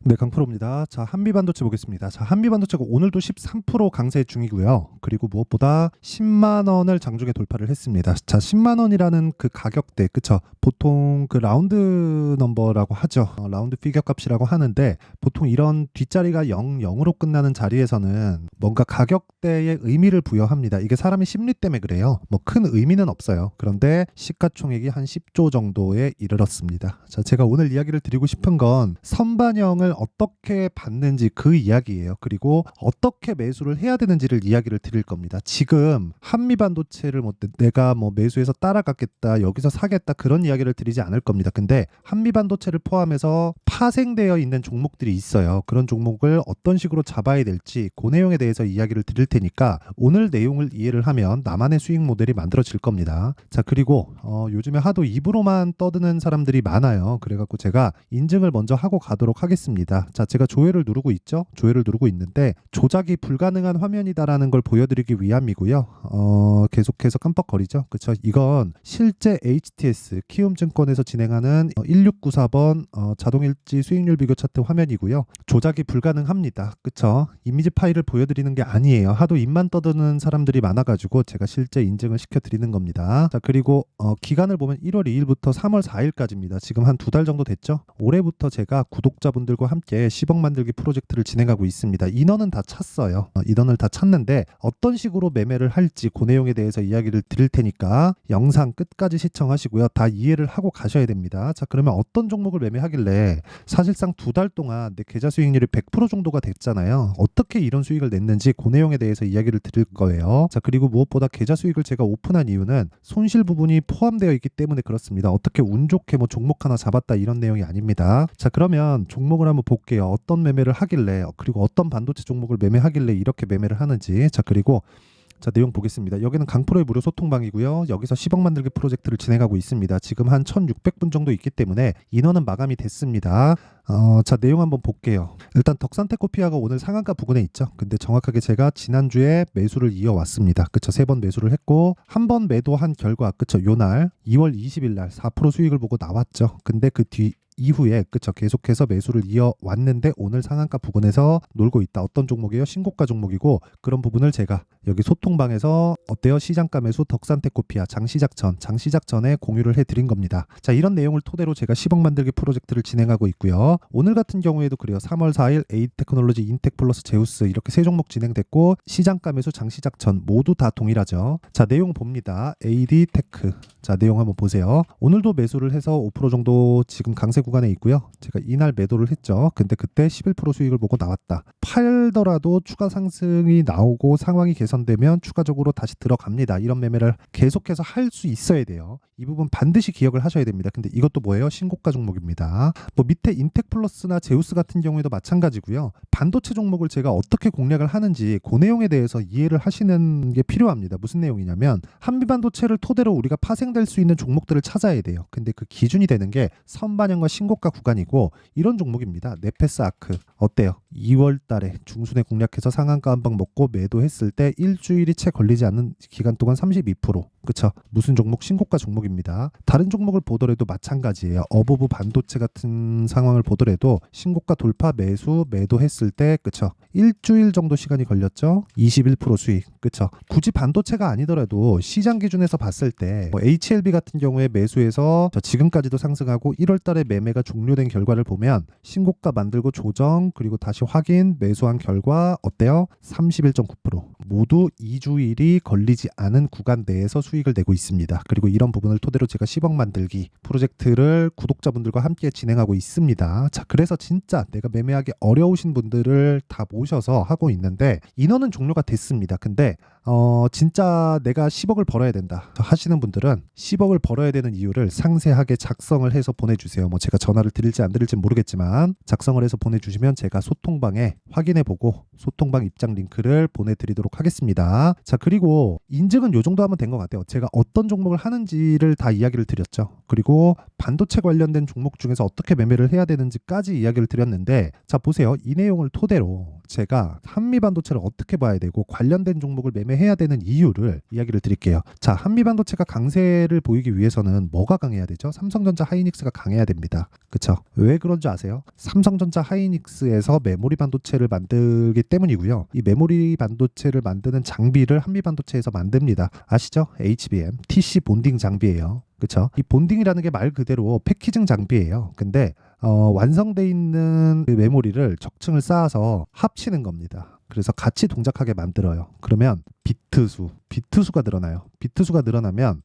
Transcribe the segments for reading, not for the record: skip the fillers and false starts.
네, 강프로입니다. 자, 한미반도체 보겠습니다. 자, 한미반도체가 오늘도 13% 강세 중이고요. 그리고 무엇보다 10만 원을 장중에 돌파를 했습니다. 자, 10만 원이라는 그 가격대, 그쵸? 보통 그 라운드 넘버라고 하죠. 라운드 피겨 값이라고 하는데 보통 이런 뒷자리가 0, 0으로 끝나는 자리에서는 뭔가 가격대에 의미를 부여합니다. 이게 사람의 심리 때문에 그래요. 뭐 큰 의미는 없어요. 그런데 시가총액이 한 10조 정도에 이르렀습니다. 자, 제가 오늘 이야기를 드리고 싶은 건 선반영을 어떻게 받는지 그 이야기예요. 그리고 어떻게 매수를 해야 되는지를 이야기를 드릴 겁니다. 지금 한미반도체를 내가 뭐 매수해서 따라가겠다, 여기서 사겠다 그런 이야기를 드리지 않을 겁니다. 근데 한미반도체를 포함해서 파생되어 있는 종목들이 있어요. 그런 종목을 어떤 식으로 잡아야 될지 그 내용에 대해서 이야기를 드릴 테니까 오늘 내용을 이해를 하면 나만의 수익 모델이 만들어질 겁니다. 자, 그리고 요즘에 하도 입으로만 떠드는 사람들이 많아요. 그래갖고 제가 인증을 먼저 하고 가도록 하겠습니다. 자, 제가 조회를 누르고 있죠. 조회를 누르고 있는데 조작이 불가능한 화면이다라는 걸 보여드리기 위함이고요. 계속해서 깜빡거리죠. 그쵸? 이건 실제 HTS 키움증권에서 진행하는 1694번 자동일지 수익률 비교 차트 화면이고요. 조작이 불가능합니다. 그쵸? 이미지 파일을 보여드리는 게 아니에요. 하도 입만 떠드는 사람들이 많아가지고 제가 실제 인증을 시켜드리는 겁니다. 자, 그리고 기간을 보면 1월 2일부터 3월 4일까지입니다. 지금 한 2달 정도 됐죠? 올해부터 제가 구독자분들과 함께 10억 만들기 프로젝트를 진행하고 있습니다. 인원은 다 찼어요. 인원을 다 찼는데 어떤 식으로 매매를 할지 그 내용에 대해서 이야기를 드릴 테니까 영상 끝까지 시청하시고요. 다 이해를 하고 가셔야 됩니다. 자, 그러면 어떤 종목을 매매하길래 사실상 2달 동안 내 계좌 수익률이 100% 정도가 됐잖아요. 어떻게 이런 수익을 냈는지 그 내용에 대해서 이야기를 드릴 거예요. 자, 그리고 무엇보다 계좌 수익을 제가 오픈한 이유는 손실 부분이 포함되어 있기 때문에 그렇습니다. 어떻게 운 좋게 뭐 종목 하나 잡았다 이런 내용이 아닙니다. 자, 그러면 종목을 한번 볼게요. 어떤 매매를 하길래 그리고 어떤 반도체 종목을 매매하길래 이렇게 매매를 하는지. 자, 그리고 자, 내용 보겠습니다. 여기는 강프로의 무료 소통방이고요. 여기서 10억 만들기 프로젝트를 진행하고 있습니다. 지금 한 1600분 정도 있기 때문에 인원은 마감이 됐습니다. 자, 내용 한번 볼게요. 일단 덕산테코피아가 오늘 상한가 부근에 있죠. 근데 정확하게 제가 지난주에 매수를 이어왔습니다. 그쵸? 3번 매수를 했고 한 번 매도한 결과 그쵸? 요날 2월 20일 날 4% 수익을 보고 나왔죠. 근데 그 뒤 이후에 그쵸 계속해서 매수를 이어왔는데 오늘 상한가 부근에서 놀고 있다. 어떤 종목이에요? 신고가 종목이고 그런 부분을 제가 여기 소통방에서 어때요? 시장가 매수 덕산테코피아 장시작 전에 공유를 해드린 겁니다. 자, 이런 내용을 토대로 제가 10억 만들기 프로젝트를 진행하고 있고요. 오늘 같은 경우에도 그래요. 3월 4일 에이테크놀로지, 인텍플러스, 제우스 이렇게 세 종목 진행됐고 시장가 매수 장시작 전 모두 다 동일하죠. 자, 내용 봅니다. AD테크. 자, 내용 한번 보세요. 오늘도 매수를 해서 5% 정도 지금 강세 구간에 있고요. 제가 이날 매도를 했죠. 근데 그때 11% 수익을 보고 나왔다. 팔더라도 추가 상승이 나오고 상황이 개선되면 추가적으로 다시 들어갑니다. 이런 매매를 계속해서 할 수 있어야 돼요. 이 부분 반드시 기억을 하셔야 됩니다. 근데 이것도 뭐예요? 신고가 종목입니다. 뭐 밑에 인텍플러스나 제우스 같은 경우에도 마찬가지고요. 반도체 종목을 제가 어떻게 공략을 하는지 그 내용에 대해서 이해를 하시는 게 필요합니다. 무슨 내용이냐면 한미반도체를 토대로 우리가 파생될 수 있는 종목들을 찾아야 돼요. 근데 그 기준이 되는 게 선반영과 신고가 구간이고 이런 종목입니다. 네페스 아크 어때요? 2월 달에 중순에 공략해서 상한가 한 방 먹고 매도했을 때 일주일이 채 걸리지 않는 기간 동안 32%. 그쵸? 무슨 종목? 신고가 종목입니다. 다른 종목을 보더라도 마찬가지예요. 어버브 반도체 같은 상황을 보더라도 신고가 돌파 매도했을 때 그쵸? 일주일 정도 시간이 걸렸죠? 21% 수익. 그쵸? 굳이 반도체가 아니더라도 시장 기준에서 봤을 때 뭐 HLB 같은 경우에 매수해서 지금까지도 상승하고 1월 달에 매매가 종료된 결과를 보면 신고가 만들고 조정 그리고 다시 확인 매수한 결과 어때요? 31.9% 모두 2주일이 걸리지 않은 구간 내에서 수익을 내고 있습니다. 그리고 이런 부분을 토대로 제가 10억 만들기 프로젝트를 구독자분들과 함께 진행하고 있습니다. 자, 그래서 진짜 내가 매매하기 어려우신 분들을 다 모셔서 하고 있는데 인원은 종료가 됐습니다. 근데 진짜 내가 10억을 벌어야 된다 하시는 분들은 10억을 벌어야 되는 이유를 상세하게 작성을 해서 보내주세요. 뭐 제가 전화를 드릴지 안 드릴지 모르겠지만 작성을 해서 보내주시면 제가 소통방에 확인해보고 소통방 입장 링크를 보내드리도록 하겠습니다. 자, 그리고 인증은 요 정도 하면 된 것 같아요. 제가 어떤 종목을 하는지를 다 이야기를 드렸죠. 그리고 반도체 관련된 종목 중에서 어떻게 매매를 해야 되는지까지 이야기를 드렸는데 자, 보세요. 이 내용을 토대로 제가 한미반도체를 어떻게 봐야 되고 관련된 종목을 매매해야 매매해야 되는 이유를 이야기를 드릴게요. 자, 한미반도체가 강세를 보이기 위해서는 뭐가 강해야 되죠? 삼성전자 하이닉스가 강해야 됩니다. 그쵸? 왜 그런 줄 아세요? 삼성전자 하이닉스에서 메모리 반도체를 만들기 때문이고요. 이 메모리 반도체를 만드는 장비를 한미반도체에서 만듭니다. 아시죠? HBM, TC 본딩 장비예요. 그쵸? 이 본딩이라는 게 말 그대로 패키징 장비예요. 근데 완성돼 있는 그 메모리를 적층을 쌓아서 합치는 겁니다. 그래서 같이 동작하게 만들어요. 그러면 비트수가 늘어나요. 비트수가 늘어나면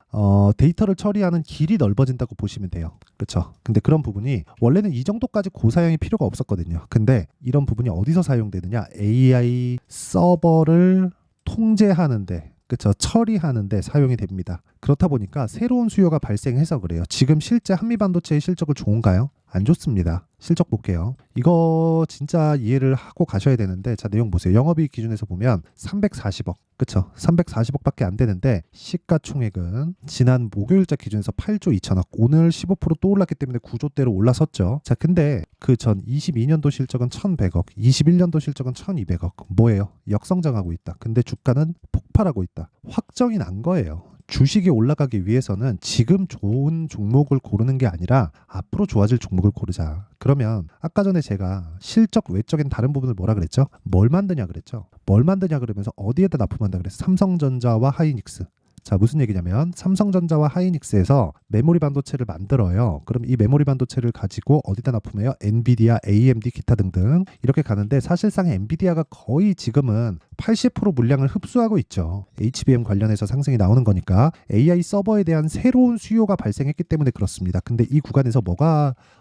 데이터를 처리하는 길이 넓어진다고 보시면 돼요. 그렇죠? 근데 그런 부분이 원래는 이 정도까지 고사양이 필요가 없었거든요. 근데 이런 부분이 어디서 사용되느냐? AI 서버를 통제하는데, 그렇죠? 처리하는데 사용이 됩니다. 그렇다 보니까 새로운 수요가 발생해서 그래요. 지금 실제 한미반도체의 실적을 좋은가요? 안 좋습니다. 실적 볼게요. 이거 진짜 이해를 하고 가셔야 되는데, 자, 내용 보세요. 영업이익 기준에서 보면 340억. 그쵸? 340억밖에 안 되는데 시가총액은 지난 목요일자 기준에서 8조 2천억. 오늘 15%또 올랐기 때문에 구조대로 올라섰죠. 자, 근데 그 전 22년도 실적은 1,100억, 21년도 실적은 1,200억. 뭐예요? 역성장하고 있다. 근데 주가는 폭발하고 있다. 확정이 난 거예요. 주식이 올라가기 위해서는 지금 좋은 종목을 고르는 게 아니라 앞으로 좋아질 종목을 고르자. 그러면 아까 전에 제가 실적 외적인 다른 부분을 뭐라 그랬죠? 뭘 만드냐 그랬죠? 뭘 만드냐 그러면서 어디에다 납품한다 그랬어? 삼성전자와 하이닉스. 자, 무슨 얘기냐면 삼성전자와 하이닉스에서 메모리 반도체를 만들어요. 그럼 이 메모리 반도체를 가지고 어디다 납품해요? 엔비디아, AMD, 기타 등등 이렇게 가는데, 사실상 엔비디아가 거의 지금은 80% 물량을 흡수하고 있죠. HBM 관련해서 상승이 나오는 거니까 AI 서버에 대한 새로운 수요가 발생했기 때문에 그렇습니다. 근데 이 구간에서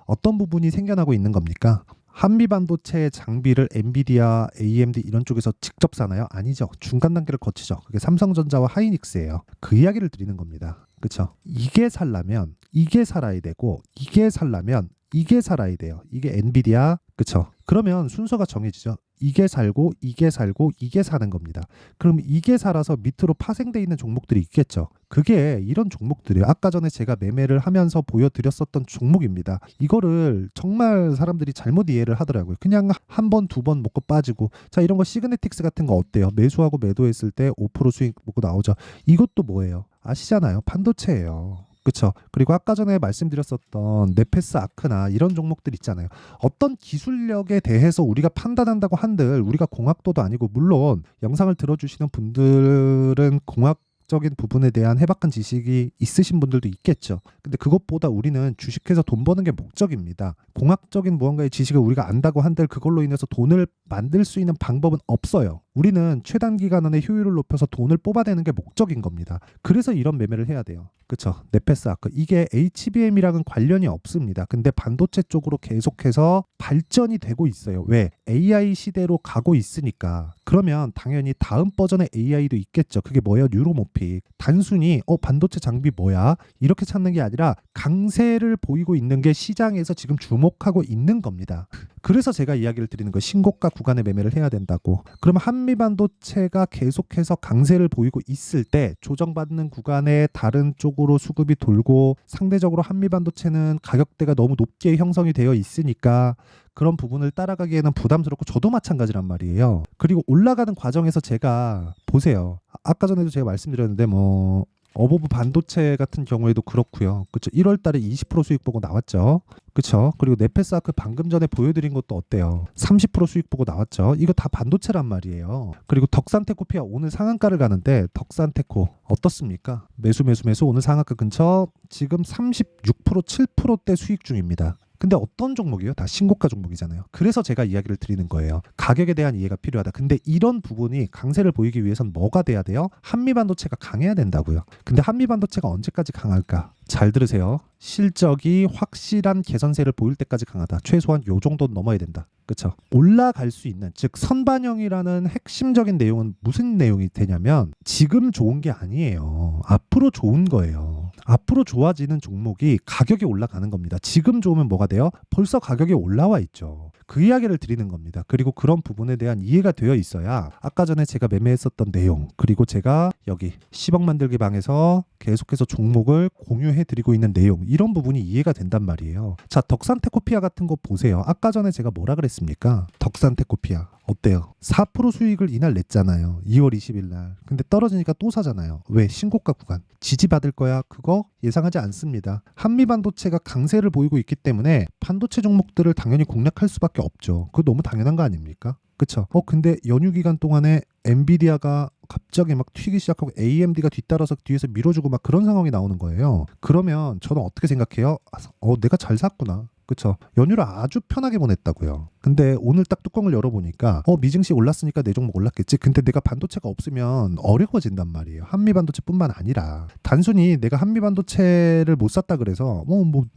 어떤 부분이 생겨나고 있는 겁니까? 한미반도체 장비를 엔비디아, AMD 이런 쪽에서 직접 사나요? 아니죠. 중간 단계를 거치죠. 그게 삼성전자와 하이닉스예요. 그 이야기를 드리는 겁니다. 그렇죠? 이게 살려면 이게 살아야 되고, 이게 살려면 이게 살아야 돼요. 이게 엔비디아, 그렇죠? 그러면 순서가 정해지죠. 이게 살고 이게 살고 이게 사는 겁니다. 그럼 이게 살아서 밑으로 파생돼 있는 종목들이 있겠죠. 그게 이런 종목들이에요. 아까 전에 제가 매매를 하면서 보여드렸었던 종목입니다. 이거를 정말 사람들이 잘못 이해를 하더라고요. 그냥 한 번, 두 번 먹고 빠지고. 자, 이런 거 시그네틱스 같은 거 어때요? 매수하고 매도했을 때 5% 수익 먹고 나오죠. 이것도 뭐예요? 아시잖아요. 반도체예요. 그렇죠. 그리고 아까 전에 말씀드렸었던 네페스 아크나 이런 종목들 있잖아요. 어떤 기술력에 대해서 우리가 판단한다고 한들 우리가 공학도도 아니고, 물론 영상을 들어주시는 분들은 공학적인 부분에 대한 해박한 지식이 있으신 분들도 있겠죠. 근데 그것보다 우리는 주식해서 돈 버는 게 목적입니다. 공학적인 무언가의 지식을 우리가 안다고 한들 그걸로 인해서 돈을 만들 수 있는 방법은 없어요. 우리는 최단 기간 안에 효율을 높여서 돈을 뽑아내는 게 목적인 겁니다. 그래서 이런 매매를 해야 돼요. 그쵸? 네페스 아크. 이게 HBM이랑은 관련이 없습니다. 근데 반도체 쪽으로 계속해서 발전이 되고 있어요. 왜? AI 시대로 가고 있으니까. 그러면 당연히 다음 버전의 AI도 있겠죠. 그게 뭐예요? 뉴로모픽. 단순히 반도체 장비 뭐야? 이렇게 찾는 게 아니라 강세를 보이고 있는 게 시장에서 지금 주목하고 있는 겁니다. 그래서 제가 이야기를 드리는 거예요. 신고가 구간에 매매를 해야 된다고. 그러면 한미반도체가 계속해서 강세를 보이고 있을 때 조정받는 구간에 다른 쪽으로 수급이 돌고, 상대적으로 한미반도체는 가격대가 너무 높게 형성이 되어 있으니까 그런 부분을 따라가기에는 부담스럽고, 저도 마찬가지란 말이에요. 그리고 올라가는 과정에서 제가 보세요. 아까 전에도 제가 말씀드렸는데 어버브 반도체 같은 경우에도 그렇고요. 그렇죠. 1월 달에 20% 수익 보고 나왔죠. 그렇죠. 그리고 네페스 아크 방금 전에 보여드린 것도 어때요? 30% 수익 보고 나왔죠. 이거 다 반도체란 말이에요. 그리고 덕산테코피아 오늘 상한가를 가는데, 덕산테코 어떻습니까? 매수 오늘 상한가 근처 지금 36% 7%대 수익 중입니다. 근데 어떤 종목이요? 다 신고가 종목이잖아요. 그래서 제가 이야기를 드리는 거예요. 가격에 대한 이해가 필요하다. 근데 이런 부분이 강세를 보이기 위해선 뭐가 돼야 돼요? 한미반도체가 강해야 된다고요. 근데 한미반도체가 언제까지 강할까? 잘 들으세요. 실적이 확실한 개선세를 보일 때까지 강하다. 최소한 요 정도는 넘어야 된다. 그렇죠? 올라갈 수 있는, 즉 선반영이라는 핵심적인 내용은 무슨 내용이 되냐면, 지금 좋은 게 아니에요. 앞으로 좋은 거예요. 앞으로 좋아지는 종목이 가격이 올라가는 겁니다. 지금 좋으면 뭐가 돼요? 벌써 가격이 올라와 있죠. 그 이야기를 드리는 겁니다. 그리고 그런 부분에 대한 이해가 되어 있어야 아까 전에 제가 매매했었던 내용, 그리고 제가 여기 10억 만들기 방에서 계속해서 종목을 공유해 드리고 있는 내용, 이런 부분이 이해가 된단 말이에요. 자, 덕산테코피아 같은 거 보세요. 아까 전에 제가 뭐라 그랬습니까? 덕산테코피아 어때요? 4% 수익을 이날 냈잖아요. 2월 20일 날. 근데 떨어지니까 또 사잖아요. 왜? 신고가 구간. 지지받을 거야? 그거 예상하지 않습니다. 한미반도체가 강세를 보이고 있기 때문에 반도체 종목들을 당연히 공략할 수밖에 없죠. 그거 너무 당연한 거 아닙니까? 그쵸? 근데 연휴 기간 동안에 엔비디아가 갑자기 막 튀기 시작하고 AMD가 뒤따라서 뒤에서 밀어주고 막 그런 상황이 나오는 거예요. 그러면 저는 어떻게 생각해요? 내가 잘 샀구나. 그쵸? 연휴를 아주 편하게 보냈다고요. 근데 오늘 딱 뚜껑을 열어보니까 미증시 올랐으니까 내 종목 올랐겠지. 근데 내가 반도체가 없으면 어려워진단 말이에요. 한미반도체뿐만 아니라 단순히 내가 한미반도체를 못 샀다 그래서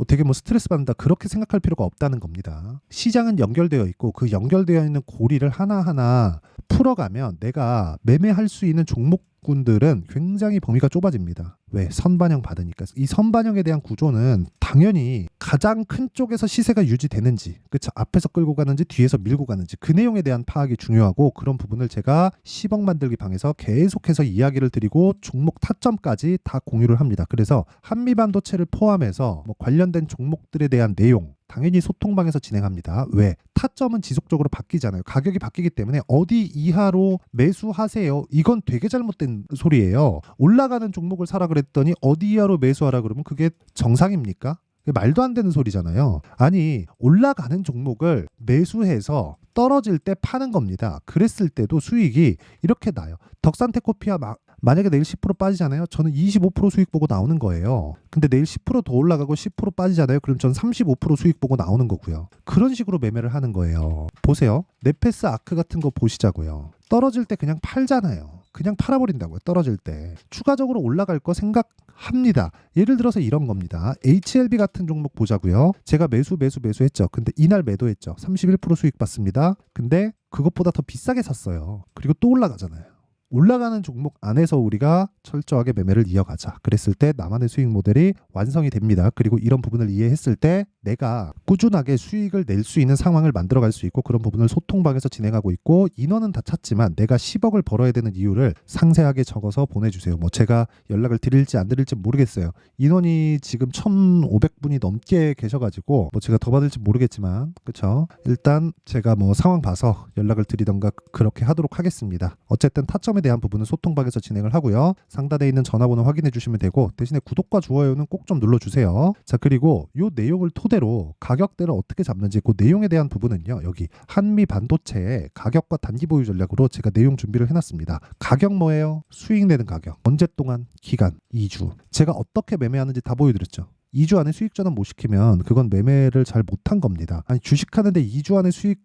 되게 스트레스 받는다 그렇게 생각할 필요가 없다는 겁니다. 시장은 연결되어 있고 그 연결되어 있는 고리를 하나하나 풀어가면 내가 매매할 수 있는 종목군들은 굉장히 범위가 좁아집니다. 왜? 선반영 받으니까. 이 선반영에 대한 구조는 당연히 가장 큰 쪽에서 시세가 유지되는지, 그쵸? 앞에서 끌고 가는지 뒤에서 밀고 가는지 그 내용에 대한 파악이 중요하고, 그런 부분을 제가 10억 만들기 방에서 계속해서 이야기를 드리고 종목 타점까지 다 공유를 합니다. 그래서 한미반도체를 포함해서 관련된 종목들에 대한 내용 당연히 소통방에서 진행합니다. 왜? 타점은 지속적으로 바뀌잖아요. 가격이 바뀌기 때문에 어디 이하로 매수하세요. 이건 되게 잘못된 소리예요. 올라가는 종목을 사라 그랬더니 어디 이하로 매수하라 그러면 그게 정상입니까? 말도 안 되는 소리잖아요. 아니, 올라가는 종목을 매수해서 떨어질 때 파는 겁니다. 그랬을 때도 수익이 이렇게 나요. 덕산테크노피아 만약에 내일 10% 빠지잖아요. 저는 25% 수익 보고 나오는 거예요. 근데 내일 10%더 올라가고 10% 빠지잖아요. 그럼 저는 35% 수익 보고 나오는 거고요. 그런 식으로 매매를 하는 거예요. 보세요. 네페스 아크 같은 거 보시자고요. 떨어질 때 그냥 팔잖아요. 그냥 팔아버린다고요. 떨어질 때. 추가적으로 올라갈 거 생각합니다. 예를 들어서 이런 겁니다. HLB 같은 종목 보자고요. 제가 매수했죠. 근데 이날 매도했죠. 31% 수익 봤습니다. 근데 그것보다 더 비싸게 샀어요. 그리고 또 올라가잖아요. 올라가는 종목 안에서 우리가 철저하게 매매를 이어가자. 그랬을 때 나만의 수익 모델이 완성이 됩니다. 그리고 이런 부분을 이해했을 때 내가 꾸준하게 수익을 낼 수 있는 상황을 만들어갈 수 있고, 그런 부분을 소통방에서 진행하고 있고, 인원은 다 찼지만 내가 10억을 벌어야 되는 이유를 상세하게 적어서 보내주세요. 제가 연락을 드릴지 안 드릴지 모르겠어요. 인원이 지금 1,500분이 넘게 계셔가지고 제가 더 받을지 모르겠지만, 그쵸? 일단 제가 상황 봐서 연락을 드리던가 그렇게 하도록 하겠습니다. 어쨌든 타점에 대한 부분은 소통방에서 진행을 하고요. 상단에 있는 전화번호 확인해 주시면 되고, 대신에 구독과 좋아요는 꼭 좀 눌러주세요. 자, 그리고 이 내용을 토대로 가격대를 어떻게 잡는지 그 내용에 대한 부분은요, 여기 한미 반도체의 가격과 단기 보유 전략으로 제가 내용 준비를 해놨습니다. 가격 뭐예요? 수익 내는 가격. 언제 동안? 기간 2주. 제가 어떻게 매매하는지 다 보여드렸죠. 2주 안에 수익 전환 못 시키면 그건 매매를 잘 못한 겁니다. 아니, 주식하는데 2주 안에 수익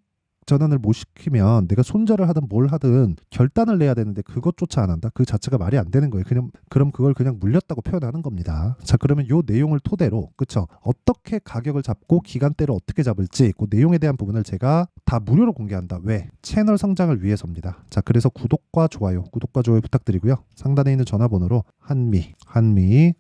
전환을 못 시키면 내가 손절을 하든 뭘 하든 결단을 내야 되는데 그것조차 안 한다? 그 자체가 말이 안 되는 거예요. 그럼 그걸 그냥 물렸다고 표현하는 겁니다. 자, 그러면 요 내용을 토대로, 그쵸? 어떻게 가격을 잡고 기간대를 어떻게 잡을지 그 내용에 대한 부분을 제가 다 무료로 공개한다. 왜? 채널 성장을 위해서입니다. 자, 그래서 구독과 좋아요 부탁드리고요. 상단에 있는 전화번호로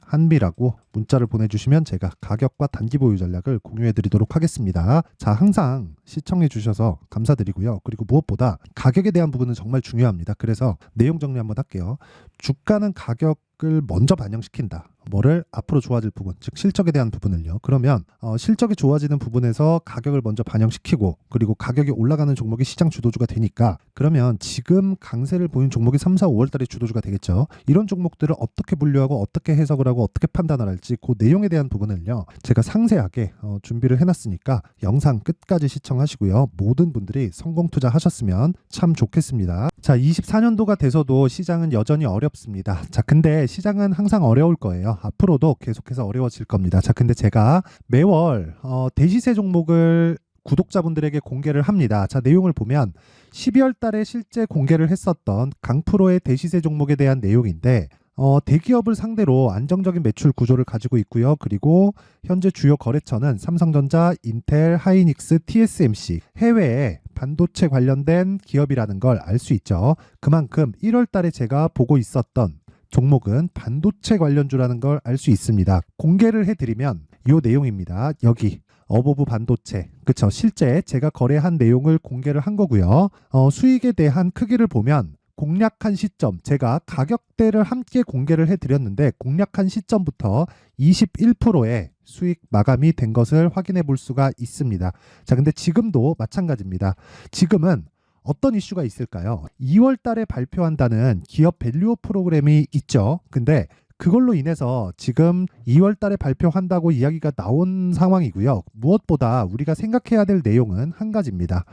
한미라고 문자를 보내주시면 제가 가격과 단기 보유 전략을 공유해 드리도록 하겠습니다. 자, 항상 시청해 주셔서 감사드리고요. 그리고 무엇보다 가격에 대한 부분은 정말 중요합니다. 그래서 내용 정리 한번 할게요. 주가는 가격을 먼저 반영시킨다. 뭐를? 앞으로 좋아질 부분, 즉 실적에 대한 부분을요. 그러면 실적이 좋아지는 부분에서 가격을 먼저 반영시키고, 그리고 가격이 올라가는 종목이 시장 주도주가 되니까, 그러면 지금 강세를 보인 종목이 3, 4, 5월 달에 주도주가 되겠죠. 이런 종목들을 어떻게 분류하고 어떻게 해석을 하고 어떻게 판단을 할지 그 내용에 대한 부분을요, 제가 상세하게 준비를 해놨으니까 영상 끝까지 시청하시고요. 모든 분들이 성공 투자하셨으면 참 좋겠습니다. 자, 24년도가 돼서도 시장은 여전히 어렵습니다. 자, 근데 시장은 항상 어려울 거예요. 앞으로도 계속해서 어려워질 겁니다. 자, 근데 제가 매월 대시세 종목을 구독자분들에게 공개를 합니다. 자, 내용을 보면 12월 달에 실제 공개를 했었던 강프로의 대시세 종목에 대한 내용인데, 대기업을 상대로 안정적인 매출 구조를 가지고 있고요. 그리고 현재 주요 거래처는 삼성전자, 인텔, 하이닉스, TSMC, 해외에 반도체 관련된 기업이라는 걸 알 수 있죠. 그만큼 1월 달에 제가 보고 있었던 종목은 반도체 관련주라는 걸 알 수 있습니다. 공개를 해드리면 이 내용입니다. 여기 어보브 반도체, 그쵸? 실제 제가 거래한 내용을 공개를 한 거고요. 수익에 대한 크기를 보면 공략한 시점, 제가 가격대를 함께 공개를 해드렸는데 공략한 시점부터 21%의 수익 마감이 된 것을 확인해 볼 수가 있습니다. 자, 근데 지금도 마찬가지입니다. 지금은 어떤 이슈가 있을까요? 2월 달에 발표한다는 기업 밸류업 프로그램이 있죠. 근데 그걸로 인해서 지금 2월 달에 발표한다고 이야기가 나온 상황이고요. 무엇보다 우리가 생각해야 될 내용은 한 가지입니다.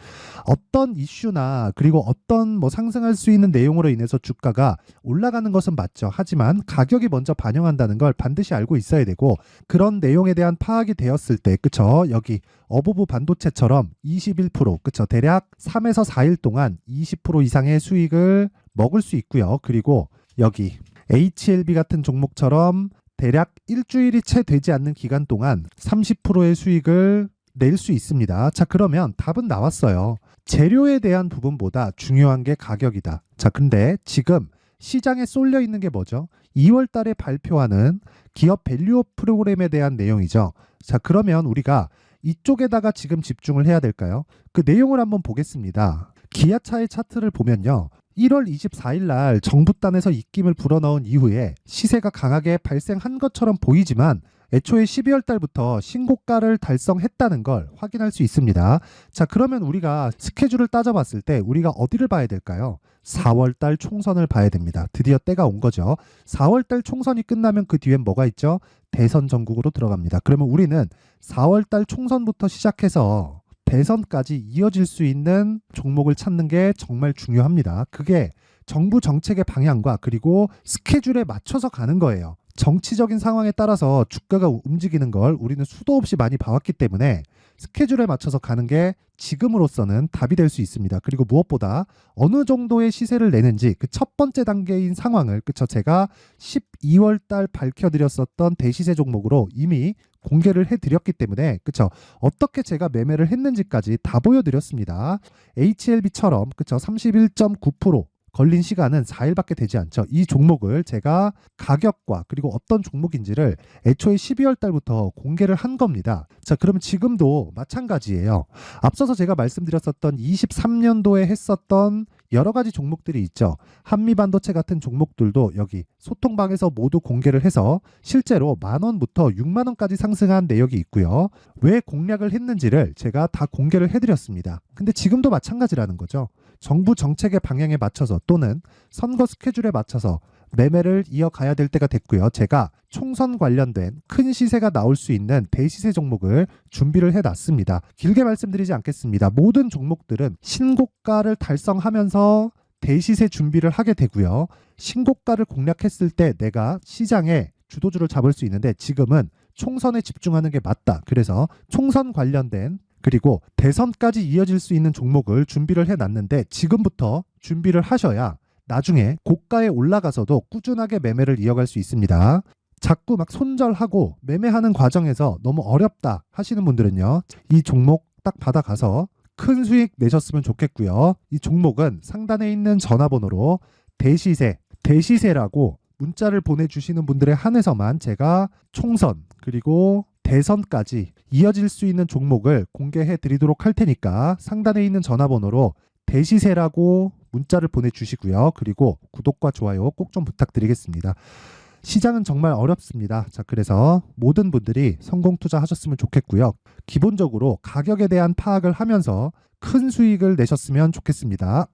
어떤 이슈나 그리고 어떤 상승할 수 있는 내용으로 인해서 주가가 올라가는 것은 맞죠. 하지만 가격이 먼저 반영한다는 걸 반드시 알고 있어야 되고, 그런 내용에 대한 파악이 되었을 때, 그쵸? 여기 어부부 반도체처럼 21%, 그쵸? 대략 3에서 4일 동안 20% 이상의 수익을 먹을 수 있고요. 그리고 여기 HLB 같은 종목처럼 대략 일주일이 채 되지 않는 기간 동안 30%의 수익을 낼 수 있습니다. 자, 그러면 답은 나왔어요. 재료에 대한 부분보다 중요한 게 가격이다. 자, 근데 지금 시장에 쏠려 있는 게 뭐죠? 2월 달에 발표하는 기업 밸류업 프로그램에 대한 내용이죠. 자, 그러면 우리가 이쪽에다가 지금 집중을 해야 될까요? 그 내용을 한번 보겠습니다. 기아차의 차트를 보면요. 1월 24일 날 정부단에서 입김을 불어넣은 이후에 시세가 강하게 발생한 것처럼 보이지만 애초에 12월 달부터 신고가를 달성했다는 걸 확인할 수 있습니다. 자, 그러면 우리가 스케줄을 따져봤을 때 우리가 어디를 봐야 될까요? 4월 달 총선을 봐야 됩니다. 드디어 때가 온 거죠. 4월 달 총선이 끝나면 그 뒤엔 뭐가 있죠? 대선 전국으로 들어갑니다. 그러면 우리는 4월 달 총선부터 시작해서 대선까지 이어질 수 있는 종목을 찾는 게 정말 중요합니다. 그게 정부 정책의 방향과 그리고 스케줄에 맞춰서 가는 거예요. 정치적인 상황에 따라서 주가가 움직이는 걸 우리는 수도 없이 많이 봐왔기 때문에 스케줄에 맞춰서 가는 게 지금으로서는 답이 될 수 있습니다. 그리고 무엇보다 어느 정도의 시세를 내는지 그 첫 번째 단계인 상황을, 그쵸? 제가 12월 달 밝혀드렸었던 대시세 종목으로 이미 공개를 해드렸기 때문에, 그쵸? 어떻게 제가 매매를 했는지까지 다 보여드렸습니다. HLB처럼, 그쵸? 31.9% 걸린 시간은 4일밖에 되지 않죠. 이 종목을 제가 가격과 그리고 어떤 종목인지를 애초에 12월 달부터 공개를 한 겁니다. 자, 그러면 지금도 마찬가지예요. 앞서서 제가 말씀드렸었던 23년도에 했었던 여러 가지 종목들이 있죠. 한미반도체 같은 종목들도 여기 소통방에서 모두 공개를 해서 실제로 10,000원부터 60,000원까지 상승한 내역이 있고요. 왜 공략을 했는지를 제가 다 공개를 해드렸습니다. 근데 지금도 마찬가지라는 거죠. 정부 정책의 방향에 맞춰서 또는 선거 스케줄에 맞춰서 매매를 이어가야 될 때가 됐고요. 제가 총선 관련된 큰 시세가 나올 수 있는 대시세 종목을 준비를 해놨습니다. 길게 말씀드리지 않겠습니다. 모든 종목들은 신고가를 달성하면서 대시세 준비를 하게 되고요. 신고가를 공략했을 때 내가 시장에 주도주를 잡을 수 있는데 지금은 총선에 집중하는 게 맞다. 그래서 총선 관련된 그리고 대선까지 이어질 수 있는 종목을 준비를 해놨는데 지금부터 준비를 하셔야 나중에 고가에 올라가서도 꾸준하게 매매를 이어갈 수 있습니다. 자꾸 막 손절하고 매매하는 과정에서 너무 어렵다 하시는 분들은요. 이 종목 딱 받아가서 큰 수익 내셨으면 좋겠고요. 이 종목은 상단에 있는 전화번호로 대시세라고 문자를 보내주시는 분들에 한해서만 제가 총선 그리고 대선까지 이어질 수 있는 종목을 공개해 드리도록 할 테니까 상단에 있는 전화번호로 대시세라고 문자를 보내주시고요. 그리고 구독과 좋아요 꼭 좀 부탁드리겠습니다. 시장은 정말 어렵습니다. 자, 그래서 모든 분들이 성공 투자하셨으면 좋겠고요. 기본적으로 가격에 대한 파악을 하면서 큰 수익을 내셨으면 좋겠습니다.